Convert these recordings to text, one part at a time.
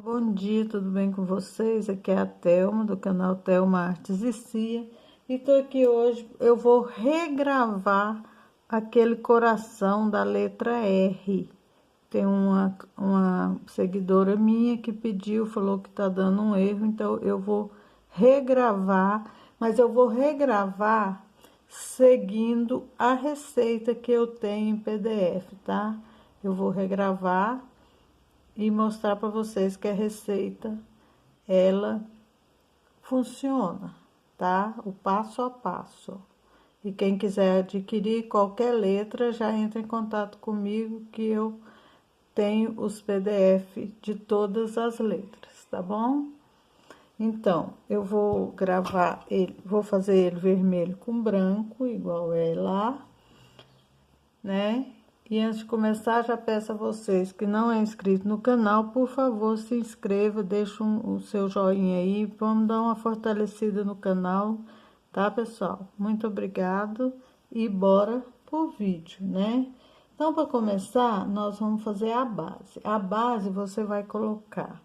Bom dia, tudo bem com vocês? Aqui é a Thelma, do canal Thelma Artes e Cia. E tô aqui hoje, eu vou regravar aquele coração da letra R. Tem uma seguidora minha que pediu, falou que tá dando um erro, então eu vou regravar, mas eu vou regravar seguindo a receita que eu tenho em PDF, tá? Eu vou regravar e mostrar para vocês que a receita ela funciona, tá? O passo a passo. E quem quiser adquirir qualquer letra já entra em contato comigo que eu tenho os PDF de todas as letras, tá bom? Então, eu vou gravar ele, vou fazer ele vermelho com branco, igual é lá, né? E antes de começar, já peço a vocês que não é inscrito no canal, por favor, se inscreva, deixa o seu joinha aí, vamos dar uma fortalecida no canal, tá, pessoal? Muito obrigado e bora pro vídeo, né? Então, para começar, nós vamos fazer a base. A base você vai colocar.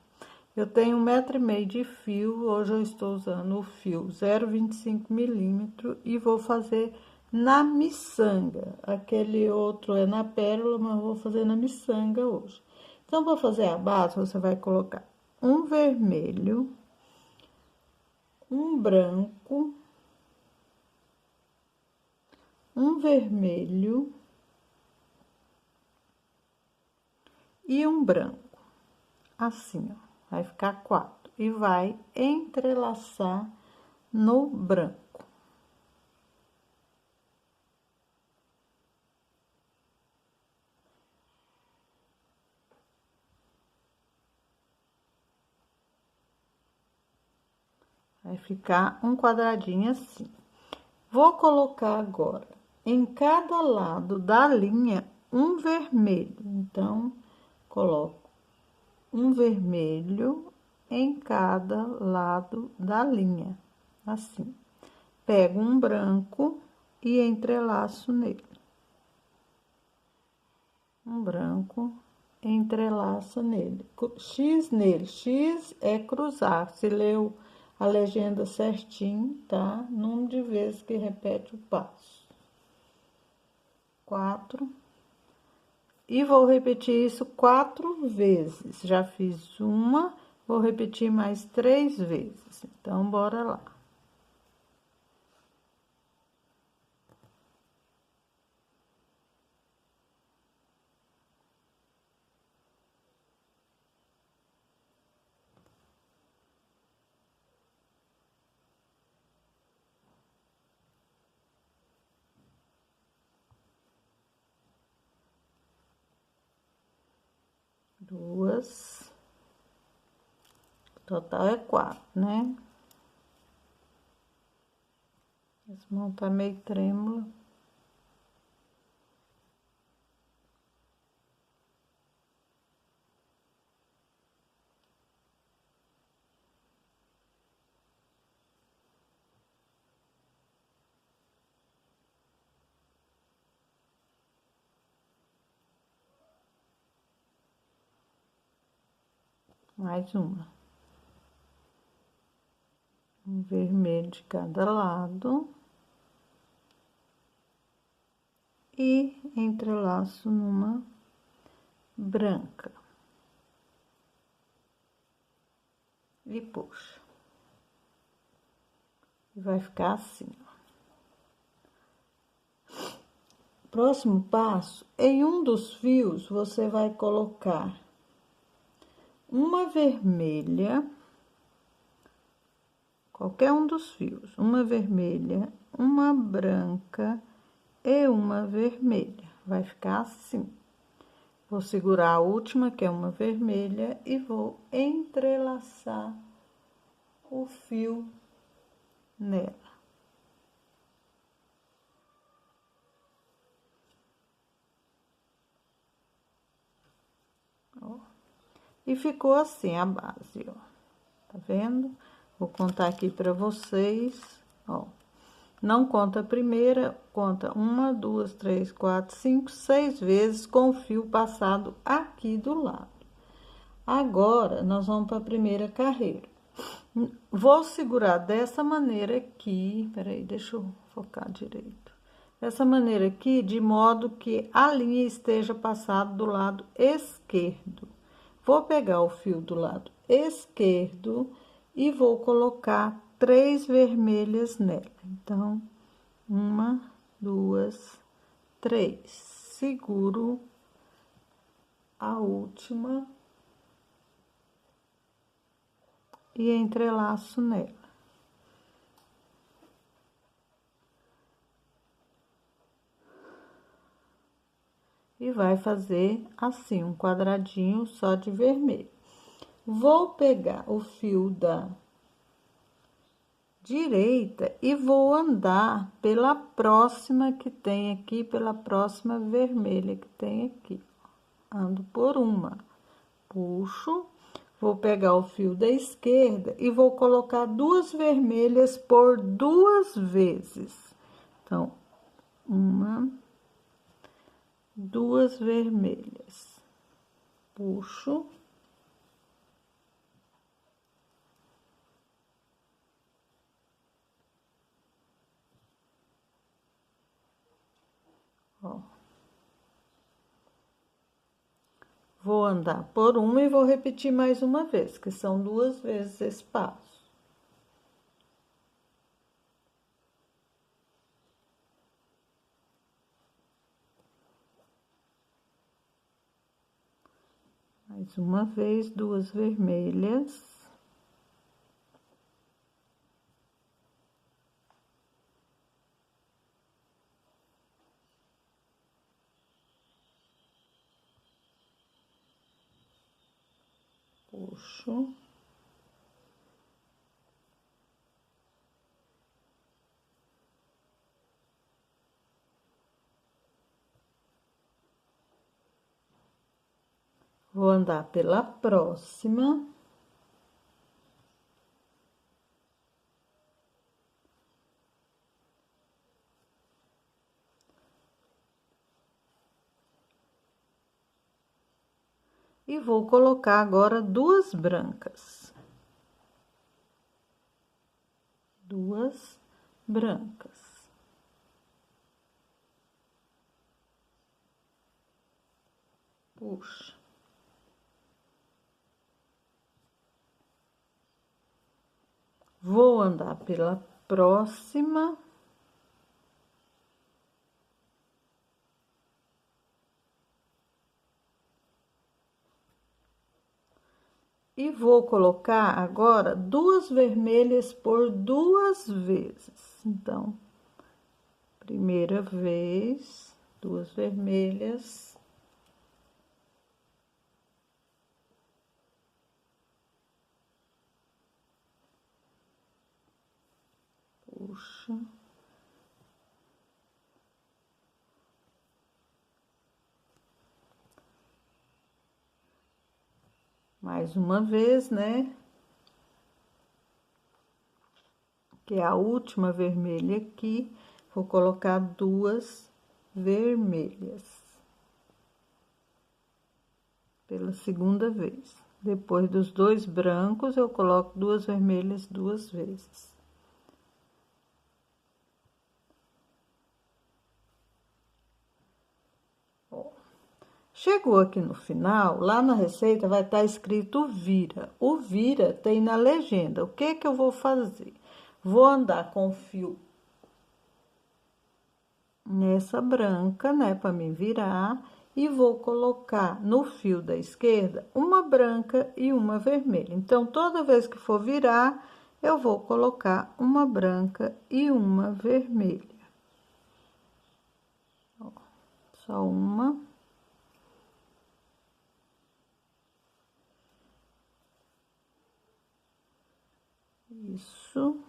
Eu tenho 1,5 m de fio, hoje eu estou usando o fio 0,25 milímetros e vou fazer na miçanga. Aquele outro é na pérola, mas eu vou fazer na miçanga hoje. Então, para fazer a base, você vai colocar um vermelho, um branco, um vermelho e um branco. Assim, ó, vai ficar 4. E vai entrelaçar no branco. Vai ficar um quadradinho assim. Vou colocar agora em cada lado da linha um vermelho. Então, coloco um vermelho em cada lado da linha, assim. Pego um branco e entrelaço nele. Um branco, entrelaço nele. X nele. X é cruzar. Se leu a legenda certinho, tá? Número de vezes que repete o passo. 4. E vou repetir isso 4 vezes. Já fiz uma, vou repetir mais 3 vezes. Então, bora lá. Duas. O total é 4, né? As mãos tá meio trêmula. Mais uma. Um vermelho de cada lado. E entrelaço numa branca. E puxo. E vai ficar assim, ó. Próximo passo, em um dos fios, você vai colocar uma vermelha, qualquer um dos fios, uma vermelha, uma branca e uma vermelha. Vai ficar assim. Vou segurar a última, que é uma vermelha, e vou entrelaçar o fio nela. Ó. E ficou assim a base, ó. Tá vendo? Vou contar aqui pra vocês, ó. Não conta a primeira, conta 1, 2, 3, 4, 5, 6 vezes com o fio passado aqui do lado. Agora, nós vamos para a primeira carreira. Vou segurar dessa maneira aqui, peraí, deixa eu focar direito. Dessa maneira aqui, de modo que a linha esteja passada do lado esquerdo. Vou pegar o fio do lado esquerdo e vou colocar 3 vermelhas nela. Então, 1, 2, 3. Seguro a última e entrelaço nela. E vai fazer assim, um quadradinho só de vermelho. Vou pegar o fio da direita e vou andar pela próxima que tem aqui, pela próxima vermelha que tem aqui. Ando por uma, puxo, vou pegar o fio da esquerda e vou colocar 2 vermelhas por 2 vezes. Então, 2 vermelhas, puxo. Ó. Vou andar por uma e vou repetir mais uma vez, que são 2 vezes esse passo. Mais uma vez, 2 vermelhas. Puxo. Vou andar pela próxima. E vou colocar agora 2 brancas. 2 brancas. Puxa. Vou andar pela próxima. E vou colocar agora 2 vermelhas por 2 vezes. Então, primeira vez, 2 vermelhas. Puxa. Mais uma vez, né? Que é a última vermelha aqui, vou colocar 2 vermelhas. Pela segunda vez. Depois dos 2 brancos, eu coloco 2 vermelhas 2 vezes. Chegou aqui no final, lá na receita vai estar escrito vira. O vira tem na legenda. O que que eu vou fazer? Vou andar com o fio nessa branca, né, para me virar, e vou colocar no fio da esquerda uma branca e uma vermelha. Então, toda vez que for virar, eu vou colocar uma branca e uma vermelha. Ó, só uma. Isso.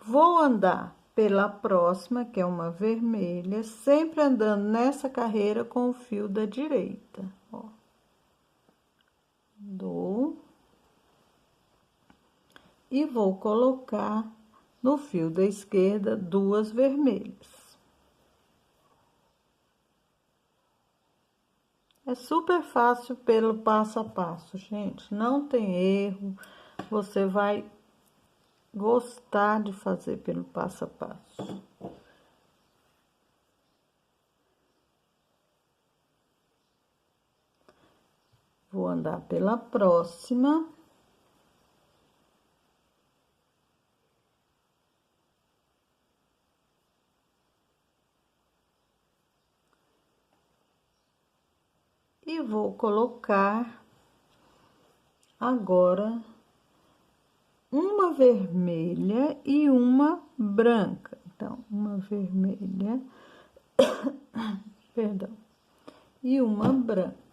Vou andar pela próxima, que é uma vermelha, sempre andando nessa carreira com o fio da direita, ó. Dou. E vou colocar no fio da esquerda 2 vermelhas. É super fácil pelo passo a passo, gente. Não tem erro. Você vai gostar de fazer pelo passo a passo. Vou andar pela próxima. E vou colocar agora uma vermelha e uma branca. Então, uma vermelha, perdão, e uma branca.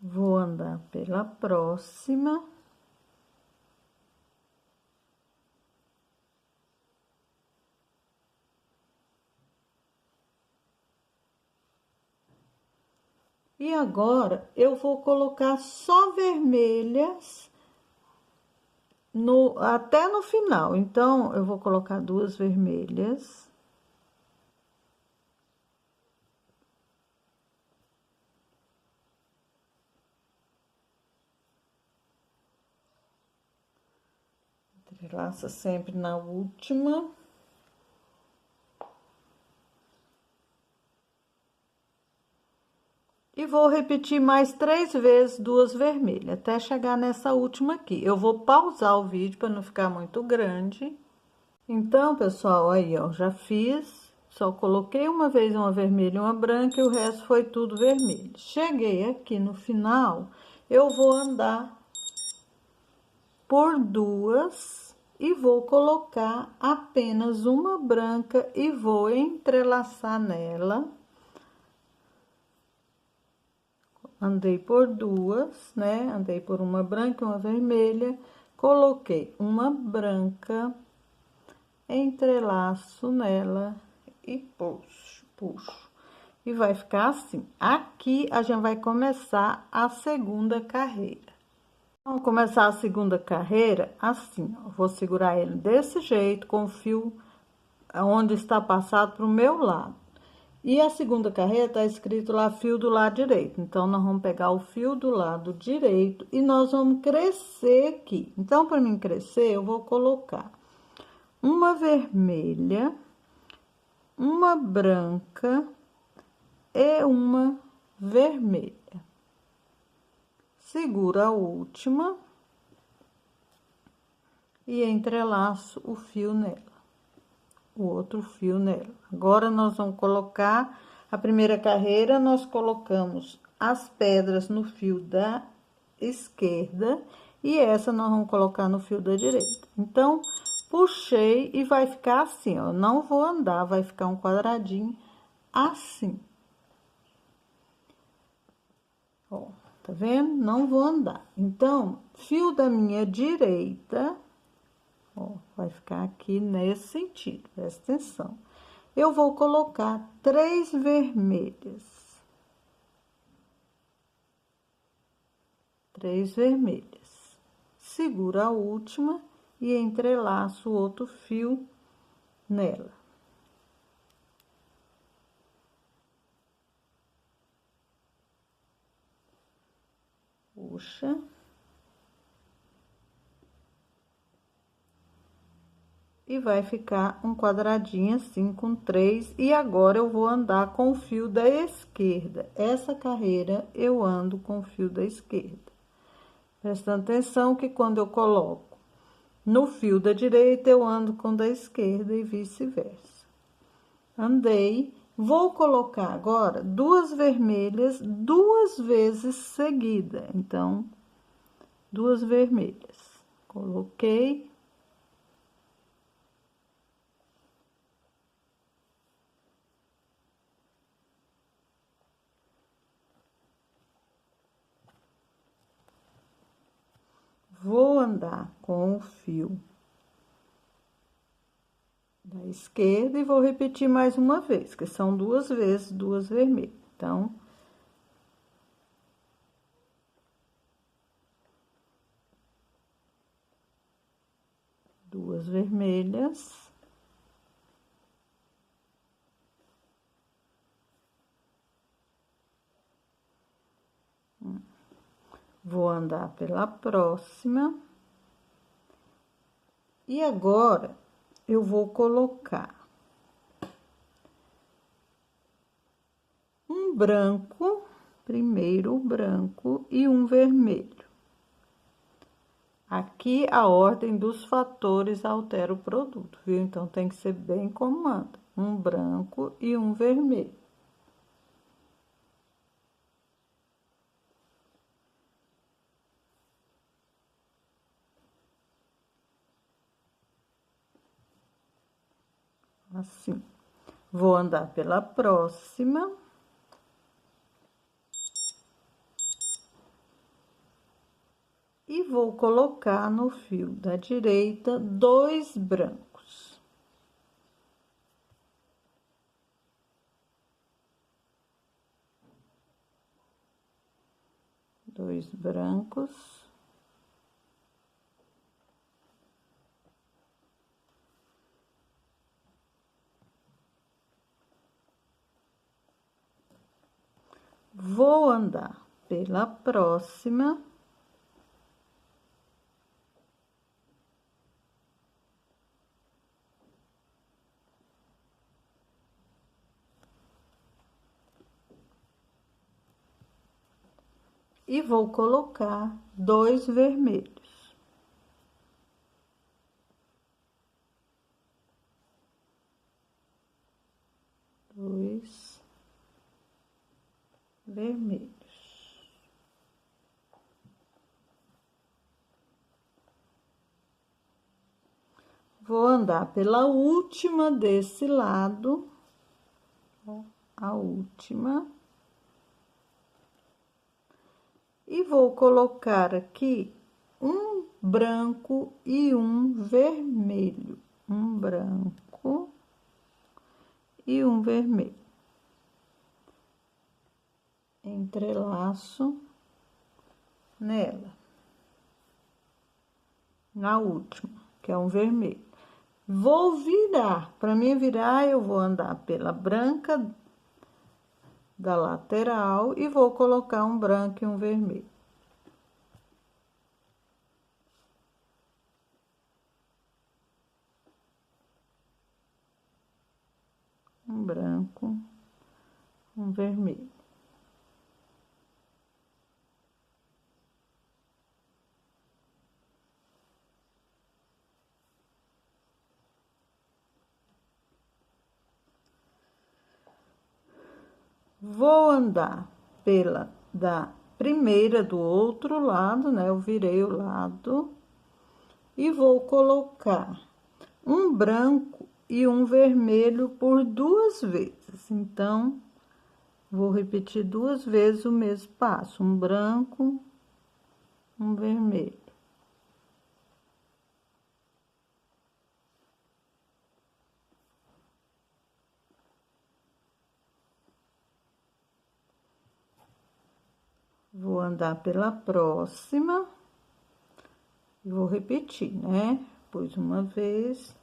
Vou andar pela próxima. E agora, eu vou colocar só vermelhas até no final. Então, eu vou colocar duas vermelhas. Entrelaça sempre na última. E vou repetir mais 3 vezes duas vermelhas, até chegar nessa última aqui. Eu vou pausar o vídeo para não ficar muito grande. Então, pessoal, aí, ó, já fiz. Só coloquei uma vez uma vermelha e uma branca e o resto foi tudo vermelho. Cheguei aqui no final, eu vou andar por duas e vou colocar apenas uma branca e vou entrelaçar nela. Andei por duas, né? Andei por uma branca e uma vermelha, coloquei uma branca, entrelaço nela e puxo. E vai ficar assim. Aqui a gente vai começar a segunda carreira. Vamos começar a segunda carreira assim, ó. Vou segurar ele desse jeito, com o fio onde está passado para o meu lado. E a segunda carreira tá escrito lá fio do lado direito. Então, nós vamos pegar o fio do lado direito e nós vamos crescer aqui. Então, para mim crescer, eu vou colocar uma vermelha, uma branca e uma vermelha. Seguro a última e entrelaço o fio nela. O outro fio nela. Agora, nós vamos colocar a primeira carreira, nós colocamos as pedras no fio da esquerda e essa nós vamos colocar no fio da direita. Então, puxei e vai ficar assim, ó, não vou andar, vai ficar um quadradinho assim. Ó, tá vendo? Não vou andar. Então, fio da minha direita, ó, vai ficar aqui nesse sentido, presta atenção. Eu vou colocar 3 vermelhas. 3 vermelhas. Seguro a última e entrelaço o outro fio nela. Puxa. E vai ficar um quadradinho assim com 3. E agora eu vou andar com o fio da esquerda. Essa carreira eu ando com o fio da esquerda. Prestando atenção que quando eu coloco no fio da direita, eu ando com o da esquerda e vice-versa. Andei. Vou colocar agora duas vermelhas 2 vezes seguida. Então, 2 vermelhas. Coloquei. Vou andar com o fio da esquerda e vou repetir mais uma vez, que são 2 vezes 2 vermelhas. Então, 2 vermelhas. Vou andar pela próxima. E agora, eu vou colocar um branco, primeiro o branco e um vermelho. Aqui, a ordem dos fatores altera o produto, viu? Então, tem que ser bem como anda. Um branco e um vermelho. Assim. Vou andar pela próxima. E vou colocar no fio da direita 2 brancos. Dois brancos. Vou andar pela próxima. E vou colocar 2 vermelhos. Dois vermelhos. Vou andar pela última desse lado, a última. E vou colocar aqui um branco e um vermelho. Um branco e um vermelho. Entrelaço nela. Na última, que é um vermelho. Vou virar. Para mim virar, eu vou andar pela branca da lateral e vou colocar um branco e um vermelho. Um branco, um vermelho. Vou andar pela da primeira do outro lado, né? Eu virei o lado e vou colocar um branco e um vermelho por 2 vezes. Então, vou repetir 2 vezes o mesmo passo, um branco, um vermelho. Vou andar pela próxima, e vou repetir, né? Pus uma vez,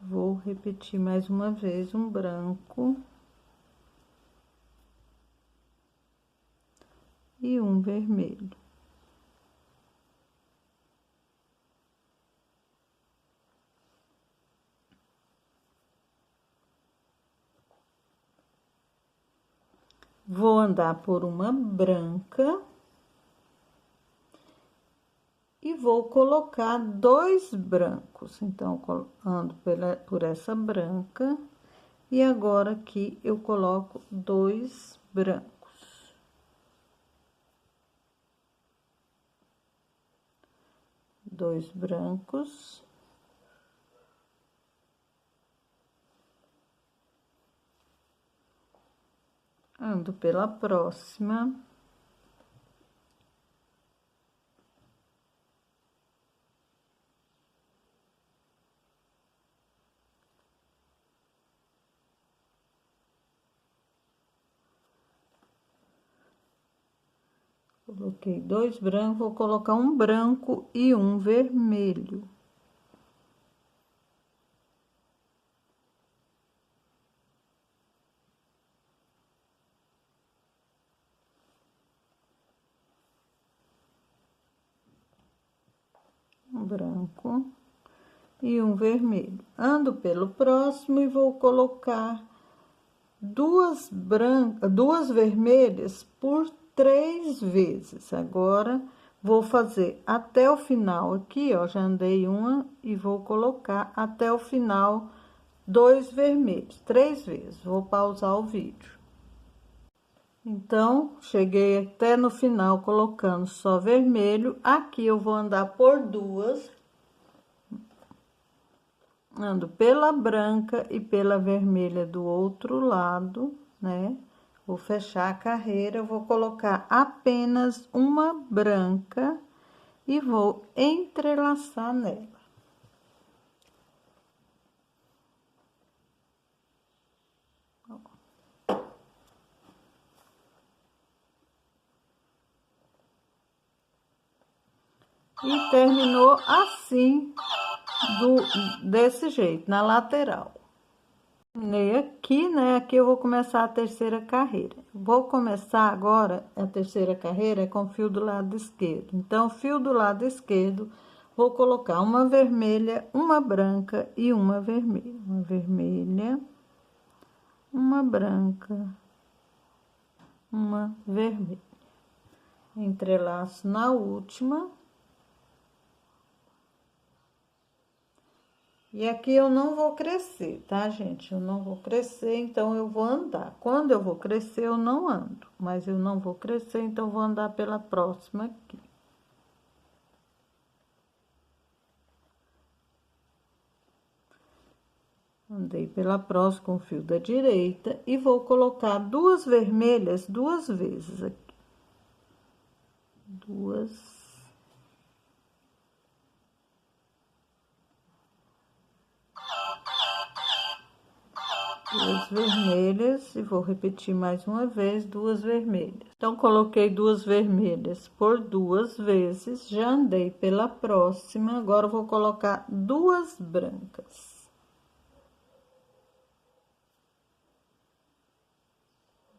vou repetir mais uma vez um branco e um vermelho. Vou andar por uma branca e vou colocar 2 brancos. Então, ando por essa branca e agora aqui eu coloco 2 brancos. 2 brancos. Ando pela próxima. Coloquei 2 brancos, vou colocar um branco e um vermelho. branco e um vermelho. Ando pelo próximo e vou colocar duas vermelhas por 3 vezes. Agora, vou fazer até o final aqui, ó, já andei uma e vou colocar até o final 2 vermelhos, 3 vezes. Vou pausar o vídeo. Então, cheguei até no final colocando só vermelho. Aqui eu vou andar por 2. Ando pela branca e pela vermelha do outro lado, né? Vou fechar a carreira, vou colocar apenas uma branca e vou entrelaçar nela. E terminou assim, desse jeito, na lateral. Terminei aqui, né? Aqui eu vou começar a terceira carreira. Vou começar agora a terceira carreira com fio do lado esquerdo. Então, fio do lado esquerdo, vou colocar uma vermelha, uma branca e uma vermelha. Uma vermelha, uma branca, uma vermelha. Entrelaço na última. E aqui eu não vou crescer, tá, gente? Eu não vou crescer, então eu vou andar. Quando eu vou crescer, eu não ando. Mas eu não vou crescer, então eu vou andar pela próxima aqui. Andei pela próxima com o fio da direita e vou colocar 2 vermelhas 2 vezes aqui. 2 vermelhas e vou repetir mais uma vez 2 vermelhas. Então, coloquei 2 vermelhas por 2 vezes, já andei pela próxima, agora eu vou colocar 2 brancas.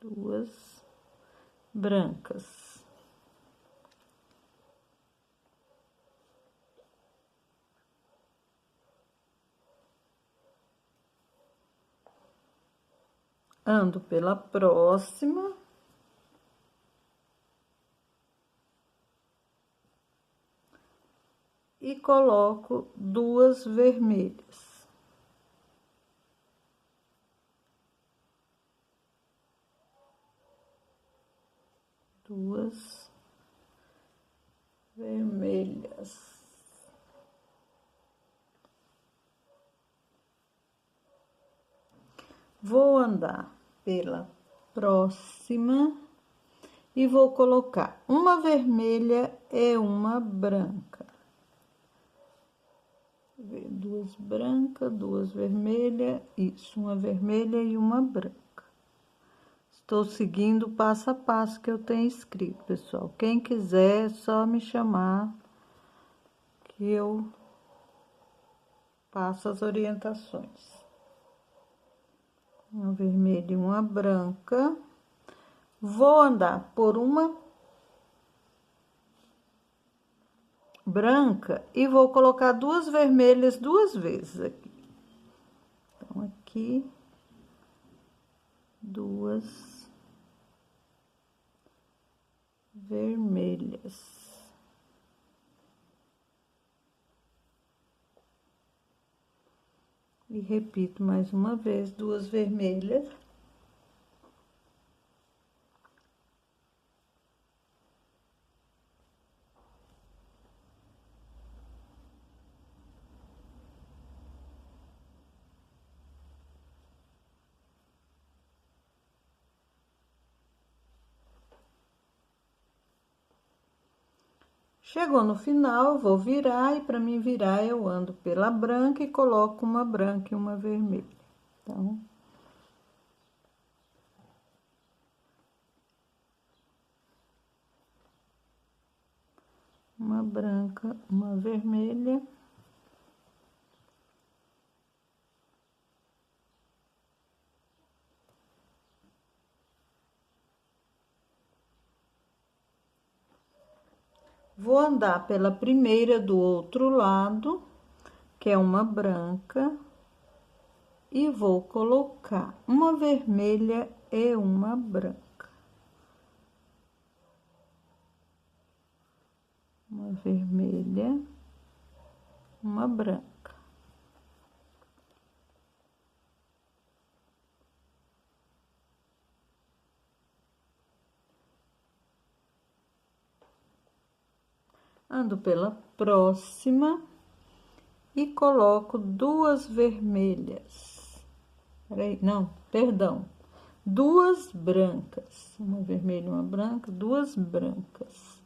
2 brancas. Ando pela próxima. E coloco 2 vermelhas. Duas vermelhas. Vou andar pela próxima e vou colocar uma vermelha e uma branca. 2 brancas, 2 vermelhas, isso, uma vermelha e uma branca. Estou seguindo passo a passo que eu tenho escrito, pessoal. Quem quiser, é só me chamar que eu passo as orientações. Uma vermelha e uma branca. Vou andar por uma branca e vou colocar 2 vermelhas 2 vezes aqui. Então, aqui, 2 vermelhas. E repito mais uma vez, 2 vermelhas. Chegou no final, eu vou virar, e para mim virar, eu ando pela branca e coloco uma branca e uma vermelha. Então, uma branca, uma vermelha. Vou andar pela primeira do outro lado, que é uma branca, e vou colocar uma vermelha e uma branca. Uma vermelha, uma branca. Ando pela próxima e coloco duas vermelhas. Peraí, não, perdão. Duas brancas. Uma vermelha e uma branca, duas brancas.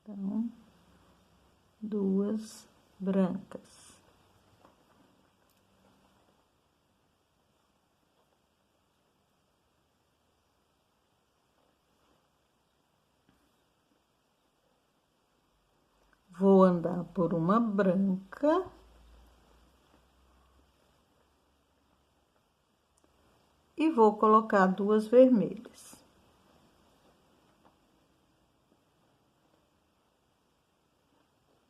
Então, duas brancas. Vou andar por uma branca. E vou colocar duas vermelhas.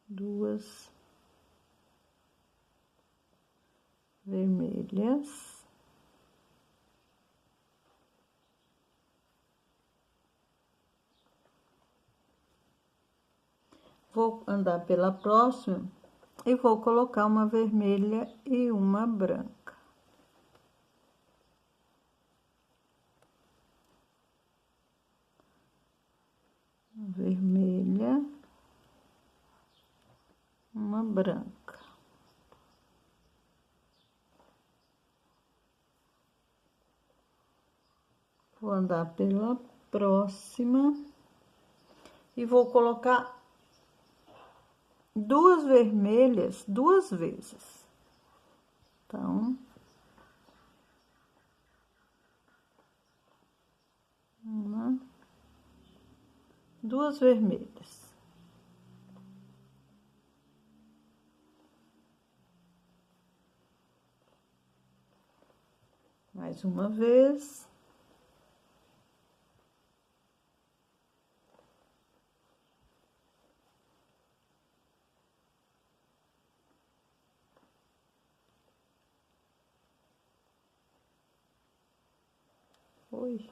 Duas vermelhas. Vou andar pela próxima e vou colocar uma vermelha e uma branca. Uma vermelha, uma branca. Vou andar pela próxima e vou colocar duas vermelhas duas vezes. Então, duas vermelhas. Mais uma vez. Oi.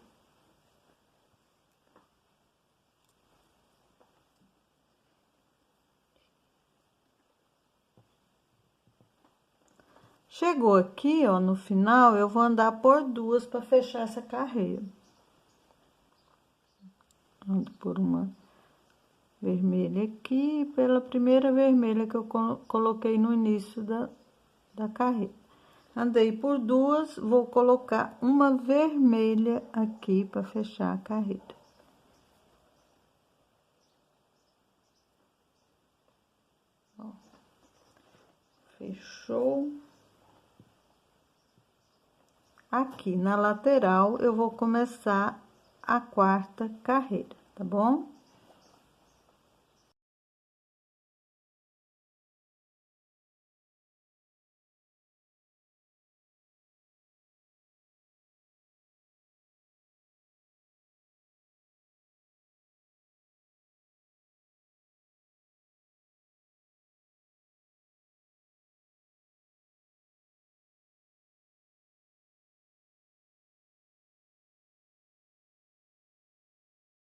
Chegou aqui, ó, no final, eu vou andar por duas para fechar essa carreira. Ando por uma vermelha aqui, pela primeira vermelha que eu coloquei no início da carreira. Andei por duas, vou colocar uma vermelha aqui para fechar a carreira. Ó, fechou. Aqui na lateral, eu vou começar a quarta carreira, tá bom?